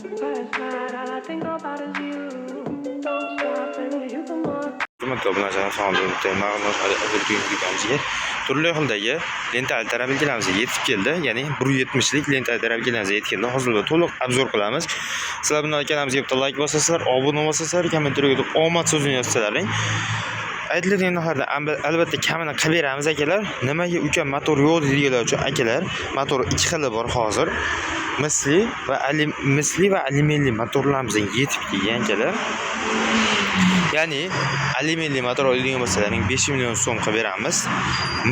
Hurmatli obunachilar, assalomu alaykum. Ma'lumotlar bugungi turli xildagi lenta alterabilgilarimizga yetib keldi. Ya'ni 170 lik lenta alterabilgilarimizga yetib keldi. Hozir to'liq obzor qilamiz. Sizlar bundan kanalımizga like bosasizlar, obuna bo'lsasizlar, kommentariyga omad so'zini yozsalaring. Aytiladigan narsalarni albatta kamini qilib beramiz akalar. Nimaga uka motor yo'q deydiganlar uchun akalar, motor ikki xili bor hozir. Misli va alyuminli motorlarimizga yetib kelgan akalar. Ya'ni alyuminli motor oladigan bo'lsalaring 5 million so'm qilib beramiz.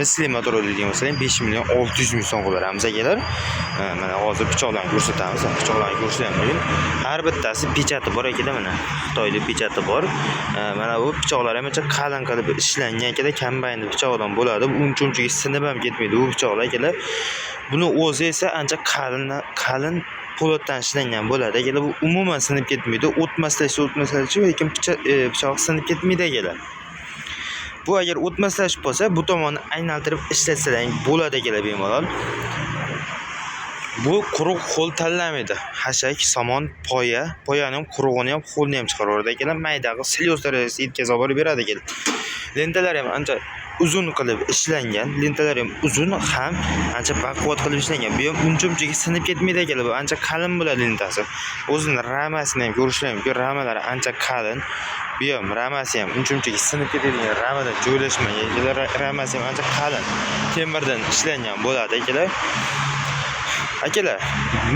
Misli motor oladigan bo'lsalaring 5 million 600 ming so'm qilib beramiz akalar. Mana hozir pichoqlarni ko'rsatamiz. Pichoqlarni ko'rsatamiz. Har bittasi pechati bor akalar, mana Xitoylik pechati bor. Mana bu pichoqlar ham ancha qalin qilib ishlangan akalar, kombaynli pichoqdan bo'ladi. Unchunchalik sinib ham ketmaydi bu pichoqlar akalar. Buni o'zi esa ancha qalin po'latdan ishlangan bo'ladi akalar. Bu umuman sinib ketmaydi. O'tmaslashsa, lekin pichoq sinib ketmaydi akalar. Bu agar o'tmaslash bo'lsa, bu tomonni aylantirib ishlatsalaring bo'ladi akalar bemalol. Bu quruq qo'l tanlamaydi. Hashak, somon, poyani ham qurug'ini ham qo'lni ham chiqaraveradi akalar. Maydaga silyos darajasiga yetkazib olib beradi akalar. Lentalar ham ancha uzun qilib ishlangan. Lentalar ham uzun ham ancha baquvvat qilib ishlangan. Bu ham unchunchalik sinib ketmaydi akalar. Bu ancha qalin bo'ladi lentasi. O'zini ramasini ham ko'rishlaring mumkin. Ramalari ancha qalin. Bu ham ramasi ham unchunchalik sinib ketadigan ramada joylashmagan akalar. Ramasi ham ancha qalin. Temirdan ishlangan bo'ladi akalar. Akalar,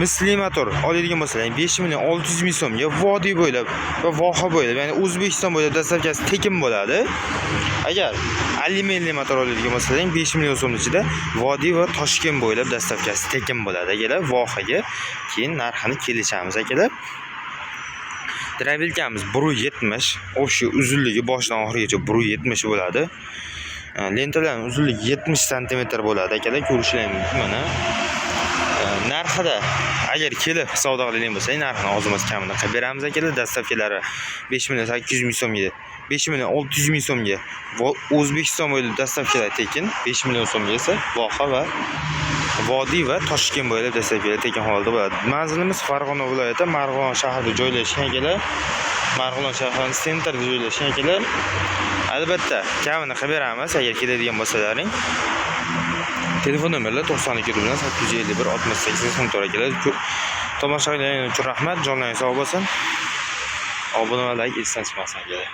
misli motor oladigan bo'lsalaring 5 million 600 ming so'mga vodiy bo'ylab va voha bo'ylab, ya'ni O'zbekiston bo'ylab dastavkasi tekin bo'ladi. Agar alyuminli motor oladigan bo'lsalaring 5 million so'm ichida vodiy va Toshkent bo'ylab dastavkasi tekin bo'ladi akalar. Vohaga keyin narxini kelishamiz akalar. Drabilkamiz 1.70, o'sha uzunligi boshdan oxirigacha 1.70 bo'ladi. Lentalarning uzunligi 70 cm bo'ladi akalar, ko'rishlaring mumkin mana. Narxida agar kelib savdo qiladigan bo'lsa, narxini ozmas kamini qilib beramiz akalar. Dastavkalari 5 million 800 ming so'mga, 5 million 600 ming so'mga O'zbekiston bo'ylab dastavkalar tekin, 5 million so'mga esa Voha va Vodiy va Toshkent bo'ylab dastavkalar tekin holda bo'ladi. Manzilimiz Farg'ona viloyati, Marg'ilon shahrida joylashgan akalar. Marg'ilon shahrining sentrida joylashgan akalar. Albatta kamini qilib beramiz agar keladigan bo'lsalaring. Telefon nomerlar 92 851 68 84 akalar. Tomosha qilganingiz uchun rahmat. Jonlaringiz sog' bo'lsin. Obuna va like esdan chiqmasin akalar.